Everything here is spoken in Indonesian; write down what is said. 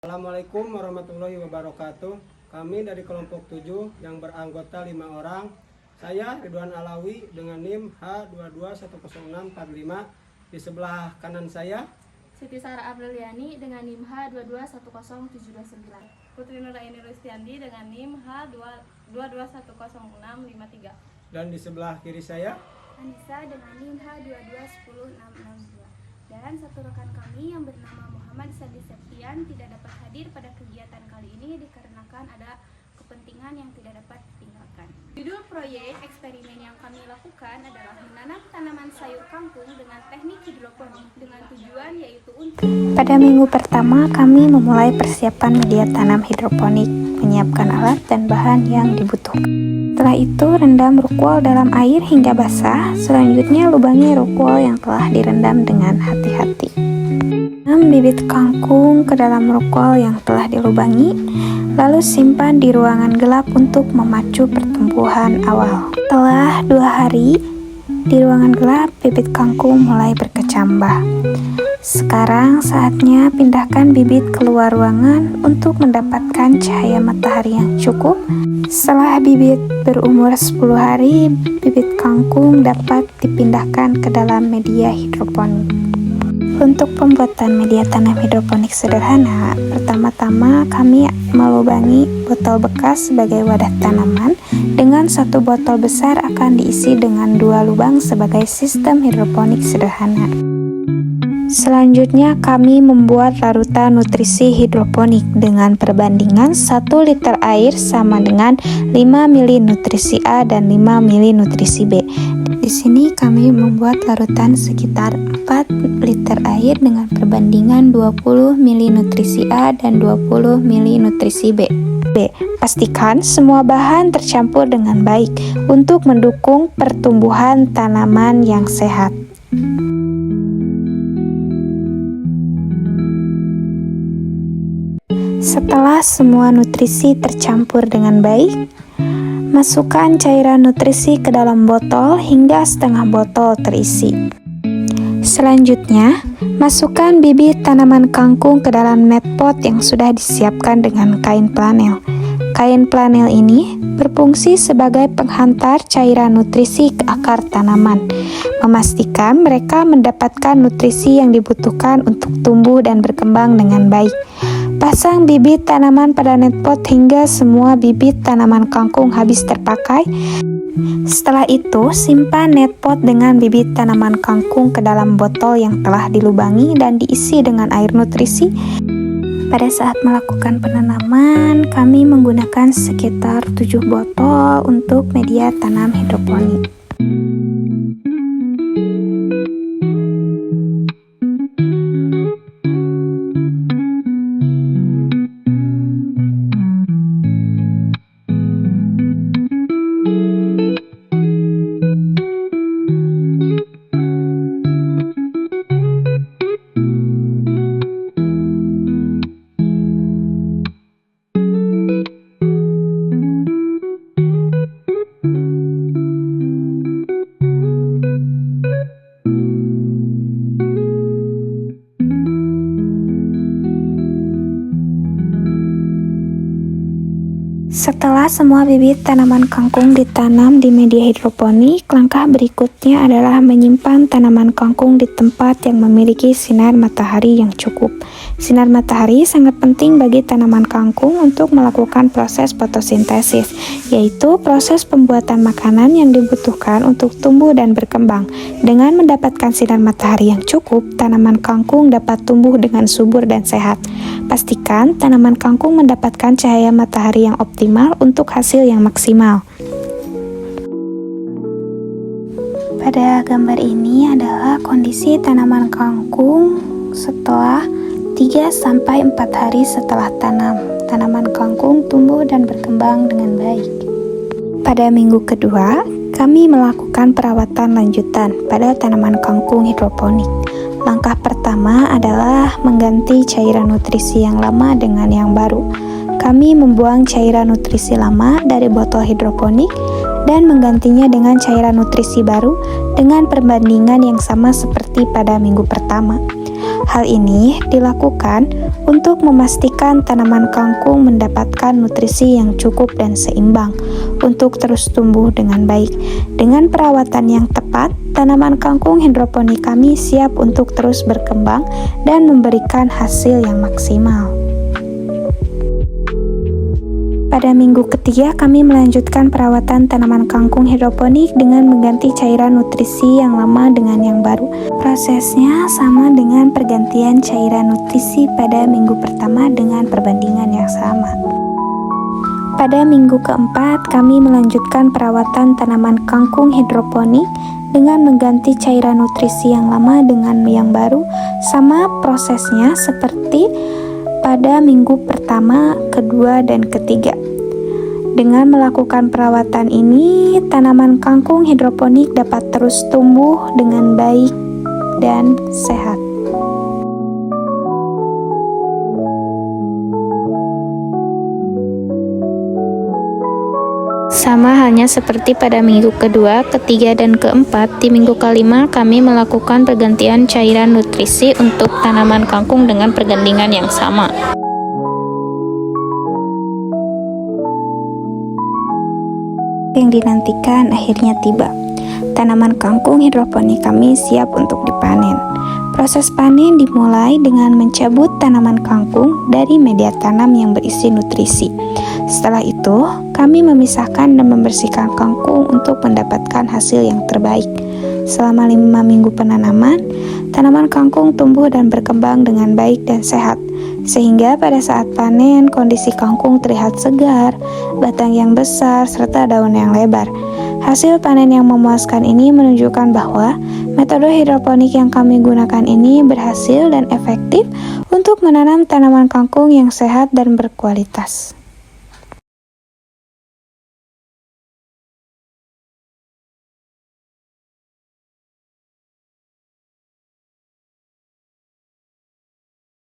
Assalamualaikum warahmatullahi wabarakatuh. Kami dari kelompok 7 yang beranggota 5 orang. Saya Ridwan Alawi dengan NIM H221065. Di sebelah kanan saya Siti Sarah Apriliani dengan NIM H2210729. Putri Nuraini Rustiandi dengan NIM H2210653. Dan di sebelah kiri saya Anissa dengan NIM H2210662. Dan satu rekan kami yang bernama Muhammad Sandi Septian tidak dapat hadir pada kegiatan kali ini dikarenakan ada kepentingan yang tidak dapat ditinggalkan. Judul proyek eksperimen yang kami lakukan adalah menanam tanaman sayur kangkung dengan teknik hidroponik dengan tujuan yaitu untuk... Pada minggu pertama kami memulai persiapan media tanam hidroponik, menyiapkan alat dan bahan yang dibutuhkan. Setelah itu rendam rukwal dalam air hingga basah, selanjutnya lubangi rukwal yang telah direndam dengan hati-hati. Tanam bibit kangkung ke dalam rukwal yang telah dilubangi, lalu simpan di ruangan gelap untuk memacu pertumbuhan awal. Setelah 2 hari, di ruangan gelap bibit kangkung mulai berkecambah. Sekarang saatnya pindahkan bibit keluar ruangan untuk mendapatkan cahaya matahari yang cukup. Setelah bibit berumur 10 hari, bibit kangkung dapat dipindahkan ke dalam media hidroponik. Untuk pembuatan media tanam hidroponik sederhana, pertama-tama kami melubangi botol bekas sebagai wadah tanaman. Dengan 1 botol besar akan diisi dengan 2 lubang sebagai sistem hidroponik sederhana. Selanjutnya kami membuat larutan nutrisi hidroponik dengan perbandingan 1 liter air sama dengan 5 ml nutrisi A dan 5 ml nutrisi B. Di sini kami membuat larutan sekitar 4 liter air dengan perbandingan 20 ml nutrisi A dan 20 ml nutrisi B. Pastikan semua bahan tercampur dengan baik untuk mendukung pertumbuhan tanaman yang sehat. Setelah semua nutrisi tercampur dengan baik, masukkan cairan nutrisi ke dalam botol hingga setengah botol terisi. Selanjutnya, masukkan bibit tanaman kangkung ke dalam net pot yang sudah disiapkan dengan kain flanel. Kain flanel ini berfungsi sebagai penghantar cairan nutrisi ke akar tanaman, memastikan mereka mendapatkan nutrisi yang dibutuhkan untuk tumbuh dan berkembang dengan baik. Pasang bibit tanaman pada net pot hingga semua bibit tanaman kangkung habis terpakai. Setelah itu, simpan net pot dengan bibit tanaman kangkung ke dalam botol yang telah dilubangi dan diisi dengan air nutrisi. Pada saat melakukan penanaman, kami menggunakan sekitar 7 botol untuk media tanam hidroponik. Setelah semua bibit tanaman kangkung ditanam di media hidroponik, langkah berikutnya adalah menyimpan tanaman kangkung di tempat yang memiliki sinar matahari yang cukup. Sinar matahari sangat penting bagi tanaman kangkung untuk melakukan proses fotosintesis, yaitu proses pembuatan makanan yang dibutuhkan untuk tumbuh dan berkembang. Dengan mendapatkan sinar matahari yang cukup, tanaman kangkung dapat tumbuh dengan subur dan sehat. Pastikan tanaman kangkung mendapatkan cahaya matahari yang optimal untuk hasil yang maksimal. Pada gambar ini adalah kondisi tanaman kangkung setelah 3-4 hari setelah tanam. Tanaman kangkung tumbuh dan berkembang dengan baik. Pada minggu kedua, kami melakukan perawatan lanjutan pada tanaman kangkung hidroponik. Langkah pertama adalah mengganti cairan nutrisi yang lama dengan yang baru. Kami membuang cairan nutrisi lama dari botol hidroponik dan menggantinya dengan cairan nutrisi baru dengan perbandingan yang sama seperti pada minggu pertama. Hal ini dilakukan untuk memastikan tanaman kangkung mendapatkan nutrisi yang cukup dan seimbang untuk terus tumbuh dengan baik. Dengan perawatan yang tepat, tanaman kangkung hidroponik kami siap untuk terus berkembang dan memberikan hasil yang maksimal. Pada minggu ketiga, kami melanjutkan perawatan tanaman kangkung hidroponik dengan mengganti cairan nutrisi yang lama dengan yang baru. Prosesnya sama dengan pergantian cairan nutrisi pada minggu pertama dengan perbandingan yang sama. Pada minggu keempat, kami melanjutkan perawatan tanaman kangkung hidroponik dengan mengganti cairan nutrisi yang lama dengan yang baru. Sama prosesnya seperti pada minggu pertama, kedua, dan ketiga. Dengan melakukan perawatan ini, tanaman kangkung hidroponik dapat terus tumbuh dengan baik dan sehat. Sama halnya seperti pada minggu kedua, ketiga, dan keempat, di minggu kelima kami melakukan pergantian cairan nutrisi untuk tanaman kangkung dengan pergantian yang sama. Yang dinantikan akhirnya tiba. Tanaman kangkung hidroponik kami siap untuk dipanen. Proses panen dimulai dengan mencabut tanaman kangkung dari media tanam yang berisi nutrisi. Setelah itu, kami memisahkan dan membersihkan kangkung untuk mendapatkan hasil yang terbaik. Selama 5 minggu penanaman, tanaman kangkung tumbuh dan berkembang dengan baik dan sehat, sehingga pada saat panen kondisi kangkung terlihat segar, batang yang besar, serta daun yang lebar. Hasil panen yang memuaskan ini menunjukkan bahwa metode hidroponik yang kami gunakan ini berhasil dan efektif untuk menanam tanaman kangkung yang sehat dan berkualitas.